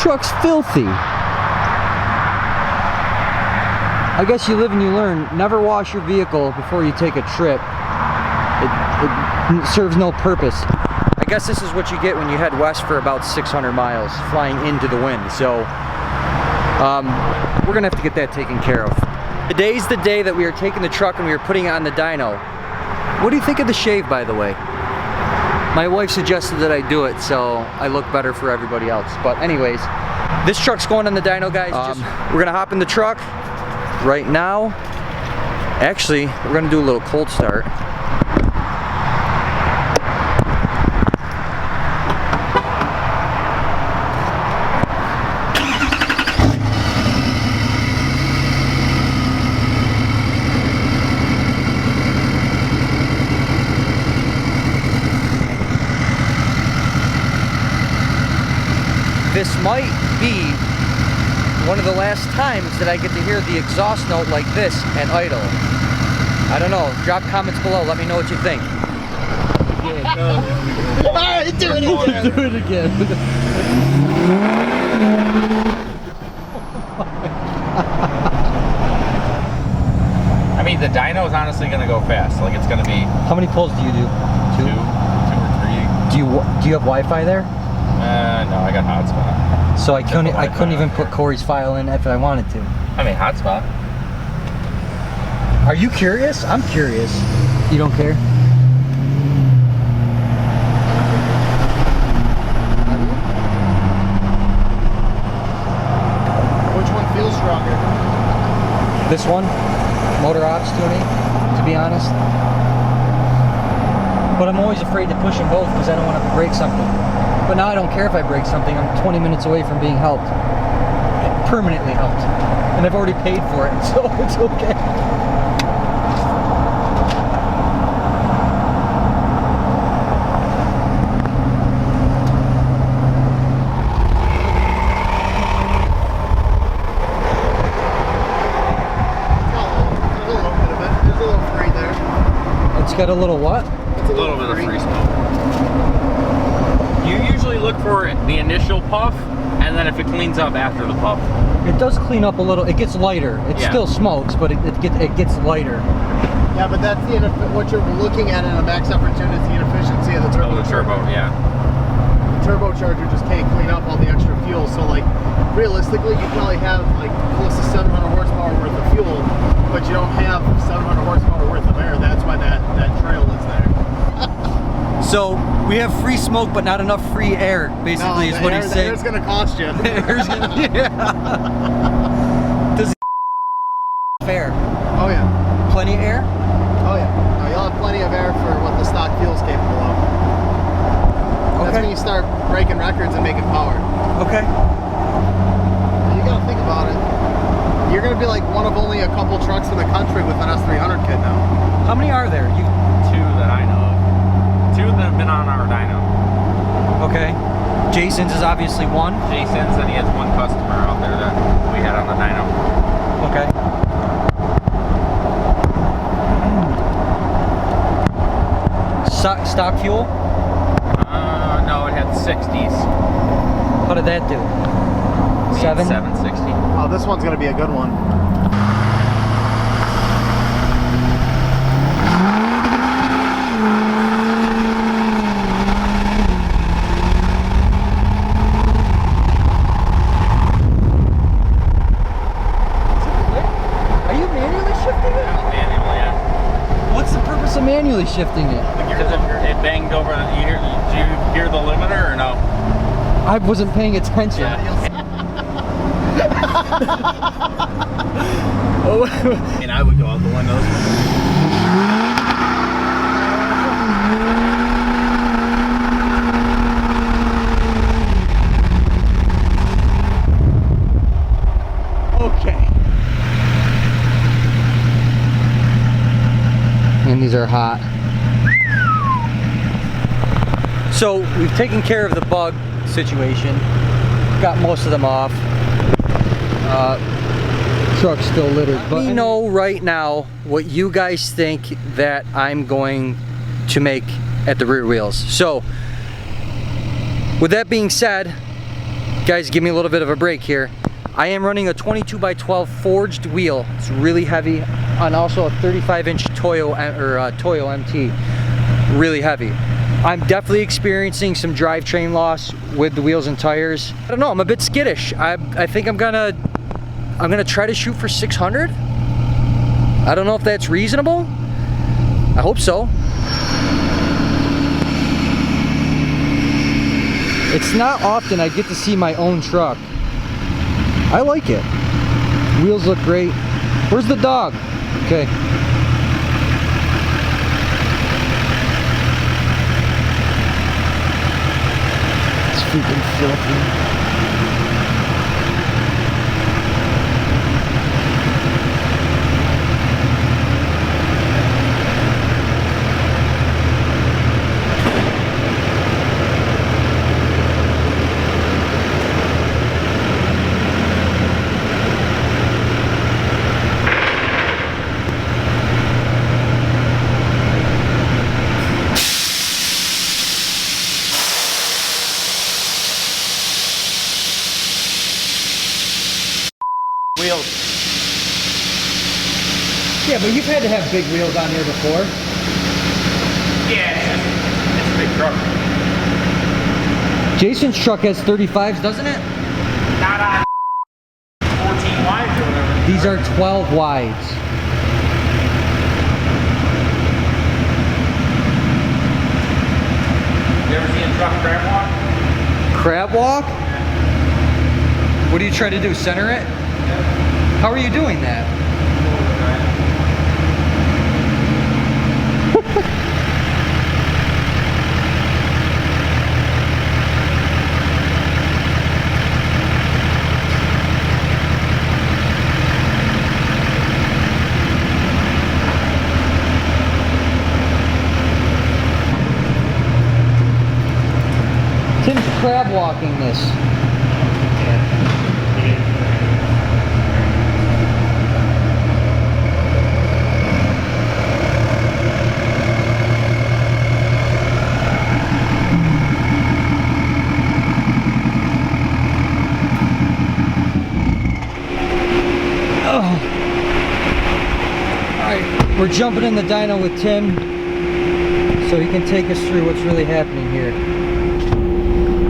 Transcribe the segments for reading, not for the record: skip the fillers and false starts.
truck's filthy. I guess you live and you learn. Never wash your vehicle before you take a trip. It serves no purpose. I guess this is what you get when you head west for about 600 miles, flying into the wind. So, we're gonna have to get that taken care of. Today's the day that we are taking the truck and we are putting it on the dyno. What do you think of the shave, by the way? My wife suggested that I do it, so I look better for everybody else. But anyways, this truck's going on the dyno, guys. We're gonna hop in the truck right now. Actually, we're gonna do a little cold start. This might be one of the last times that I get to hear the exhaust note like this and idle. I don't know. Drop comments below. Let me know what you think. Alright, do it again. Do it again. I mean, the dyno is honestly going to go fast. Like, it's going to be... How many pulls do you do? Two or three. Do you have Wi-Fi there? No, I got hotspot. So I couldn't even put Corey's file in if I wanted to. I mean, hotspot. Are you curious? I'm curious. You don't care? Which one feels stronger? This one, motor ops tuning, to be honest. But I'm always afraid to push them both because I don't want to break something. But now I don't care if I break something. I'm 20 minutes away from being helped. Permanently helped. And I've already paid for it, so it's okay. There's a little free there. It's got a little what? It's a little bit of free smoke. You usually look for the initial puff, and then if it cleans up after the puff. It does clean up a little. It gets lighter. It still smokes, but it gets lighter. Yeah, but that's what you're looking at in a max effort tune is the inefficiency of the turbo. Oh, the turbo, yeah. The turbocharger just can't clean up all the extra fuel. So, like, realistically, you probably have like close to 700 horsepower worth of fuel, but you don't have 700 horsepower worth of air. That's why that trail is there. So we have free smoke, but not enough free air. Basically, is what he's saying. Air's gonna cost you. Does fair? Oh yeah. Plenty of air? Oh yeah. No, you'll have plenty of air for what the stock fuel's capable of. That's when you start breaking records and making power. Okay. You gotta think about it. You're gonna be like one of only a couple trucks in the country with an S300 kit now. How many are there? Two that I know of. Two that have been on our dyno. Okay. Jason's is obviously one. Jason's, and he has one customer out there that we had on the dyno. Okay. Stock fuel? No, it had 60s. How did that do? 760. Oh, this one's gonna be a good one. Manually shifting it. Because it banged over. Did you hear the limiter or no? I wasn't paying attention. Yeah. And I would go out the windows. Okay. And these are hot. So we've taken care of the bug situation. Got most of them off. Truck's still littered. But let me know right now what you guys think that I'm going to make at the rear wheels. So with that being said, Guys, give me a little bit of a break here. I am running a 22x12 forged wheel. It's really heavy, and also a 35-inch Toyo MT. Really heavy. I'm definitely experiencing some drivetrain loss with the wheels and tires. I don't know, I'm a bit skittish. I think I'm gonna try to shoot for 600. I don't know if that's reasonable. I hope so. It's not often I get to see my own truck. I like it. Wheels look great. Where's the dog? Okay. It's freaking filthy. Wheels. Yeah, but you've had to have big wheels on here before. Yeah, it's a big truck. Jason's truck has 35s, doesn't it? Not on 14 wides or whatever. These are 12 wides. You ever seen a truck crab walk? Crab walk? What are you trying to do, center it? How are you doing that? Tim's crab walking this. We're jumping in the dyno with Tim so he can take us through what's really happening here.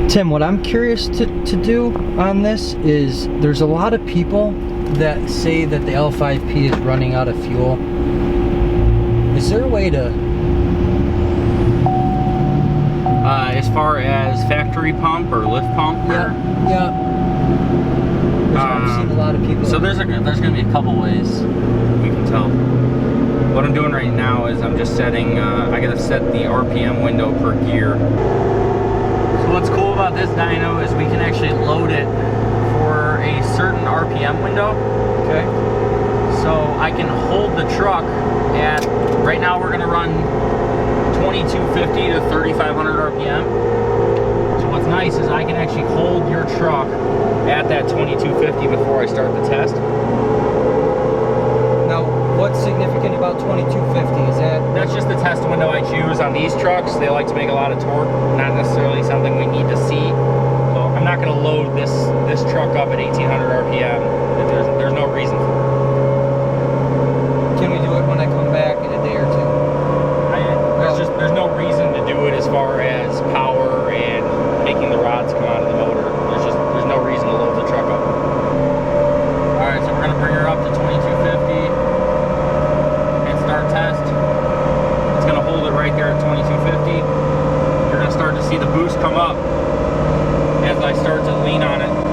Tim, what I'm curious to do on this is there's a lot of people that say that the L5P is running out of fuel. Is there a way to... As far as factory pump or lift pump? Yeah, yeah. I've seen a lot of people... So there's going to be a couple ways we can tell. What I'm doing right now is I'm just setting, I gotta set the RPM window per gear. So what's cool about this dyno is we can actually load it for a certain RPM window. Okay. So I can hold the truck at, right now we're gonna run 2250 to 3500 RPM. So what's nice is I can actually hold your truck at that 2250 before I start the test. Now, what's significant about 2250? Is That's just the test window I choose on these trucks. They like to make a lot of torque, not necessarily something we need to see. So I'm not going to load this truck up at 1800 RPM. There's no reason for it. Can we do it when I come back in a day or two? There's no reason to do it as far as power and making the rods come out of the motor. There's no reason to load the truck up. All right, so we're going to bring her up to 2250 and start test. It's going to hold it right there at 2250. You're going to start to see the boost come up as I start to lean on it.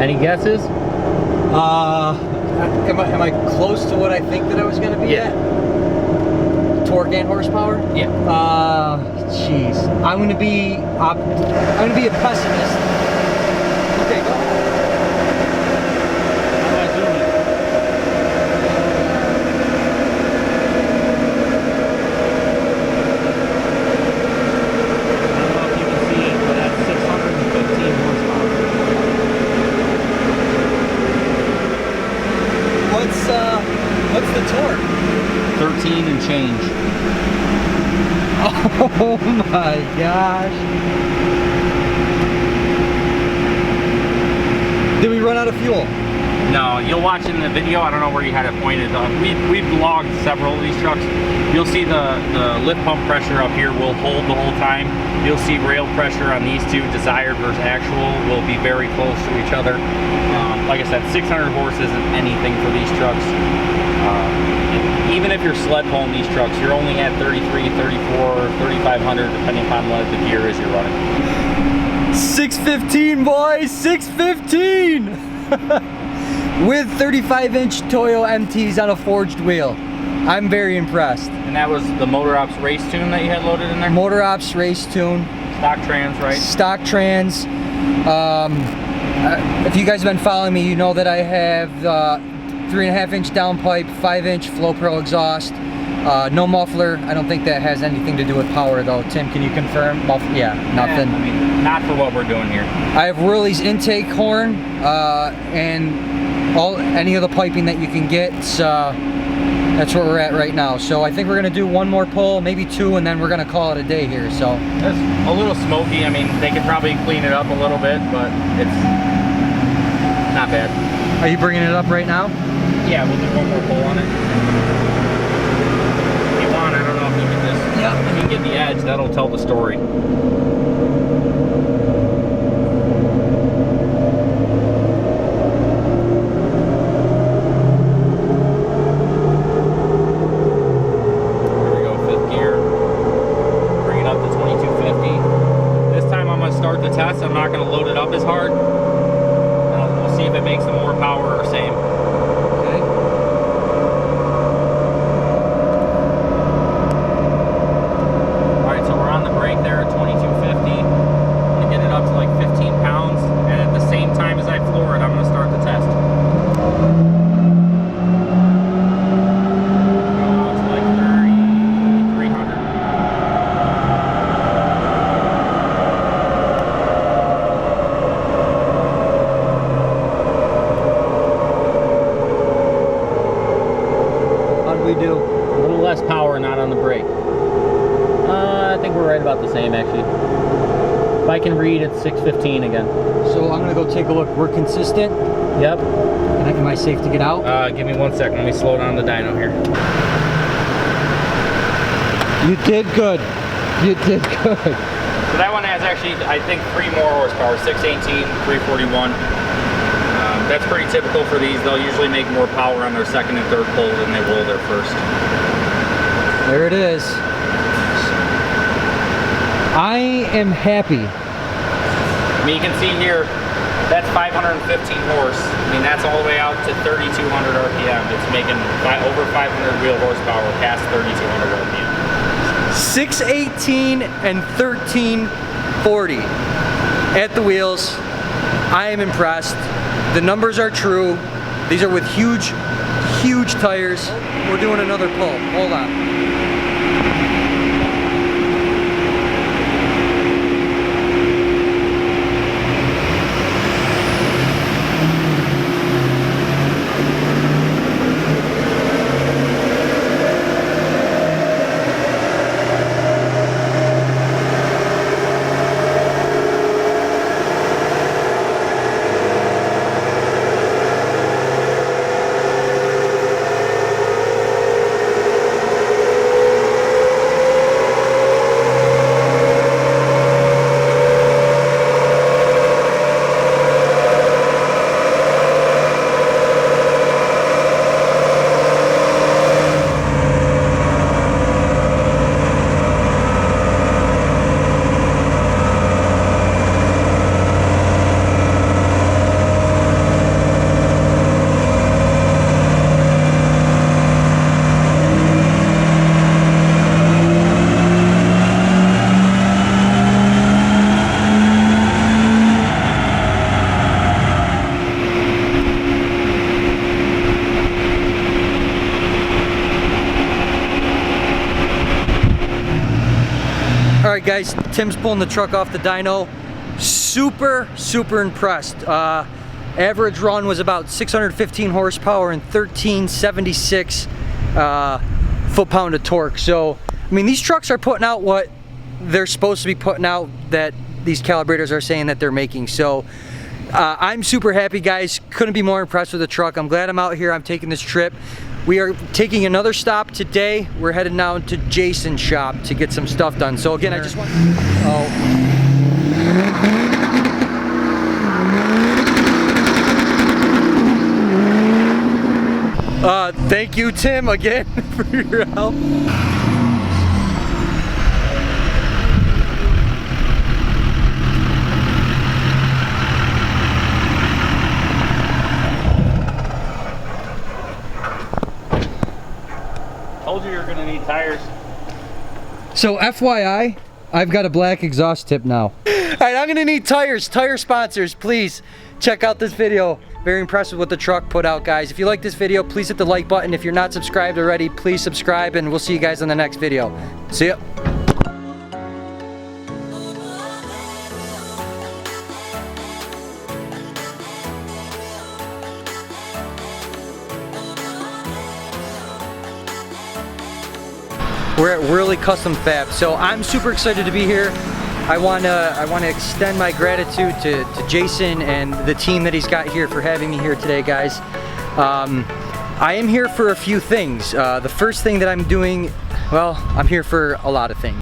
Any guesses? Am I close to what I think that I was gonna be at? Torque and horsepower? Yeah. Jeez. I'm gonna be a pessimist. Okay, go ahead. change. Oh my gosh. Did we run out of fuel? No, you'll watch in the video, I don't know where you had it pointed. We've logged several of these trucks. You'll see the lift pump pressure up here will hold the whole time. You'll see rail pressure on these two, desired versus actual, will be very close to each other. Like I said, 600 horse isn't anything for these trucks. Even if you're sled pulling these trucks, you're only at 33, 34, 3,500, depending upon what the gear is you're running. 615, boys, 615! With 35-inch Toyo MTs on a forged wheel. I'm very impressed. And that was the Motor Ops race tune that you had loaded in there? Motor Ops race tune. Stock trans, right? Stock trans. If you guys have been following me, you know that I have 3.5-inch downpipe, 5-inch Flow Pro exhaust. No muffler. I don't think that has anything to do with power though. Tim, can you confirm? Yeah, nothing. I mean, not for what we're doing here. I have Whirly's intake horn and any of the piping that you can get. That's where we're at right now. So I think we're gonna do one more pull, maybe two, and then we're gonna call it a day here. So it's a little smoky. I mean, they could probably clean it up a little bit, but it's not bad. Are you bringing it up right now? Yeah, we'll do one more pull on it. If you want, I don't know if you can just... Yeah. If you can get the edge, that'll tell the story. There we go, 5th gear. Bring it up to 2250. This time I'm going to start the test. I'm not going to load it up as hard. We'll see if it makes them more power or same. Power, not on the brake. I think we're right about the same actually. If I can read, it's 615 again. So I'm gonna go take a look. We're consistent. Yep. Am I safe to get out? Give me 1 second. Let me slow down the dyno here. You did good. You did good. So that one has actually, I think, 3 more horsepower. 618, 341. That's pretty typical for these. They'll usually make more power on their second and third pull than they will their first. There it is. I am happy. I mean, you can see here, that's 515 horse. I mean, that's all the way out to 3,200 RPM. It's making over 500 wheel horsepower past 3,200 RPM. 618 and 1340 at the wheels. I am impressed. The numbers are true. These are with huge, huge tires. We're doing another pull. Hold on. Alright guys, Tim's pulling the truck off the dyno. Super impressed. Average run was about 615 horsepower and 1376. foot-pound of torque. So, I mean, these trucks are putting out what they're supposed to be putting out, that these calibrators are saying that they're making. So, I'm super happy, guys. Couldn't be more impressed with the truck. I'm glad I'm out here. I'm taking this trip. We are taking another stop today. We're headed down to Jason's shop to get some stuff done. So again, I just want, thank you, Tim, again for your help. Told you you're gonna need tires. So FYI, I've got a black exhaust tip now. All right, I'm gonna need tires. Tire sponsors, please check out this video. Very impressed with what the truck put out, guys. If you like this video, please hit the like button. If you're not subscribed already, please subscribe, and we'll see you guys in the next video. See ya. We're at Whirly Custom Fab, so I'm super excited to be here. I wanna extend my gratitude to Jason and the team that he's got here for having me here today, guys. I am here for a few things. The first thing that I'm doing, well, I'm here for a lot of things.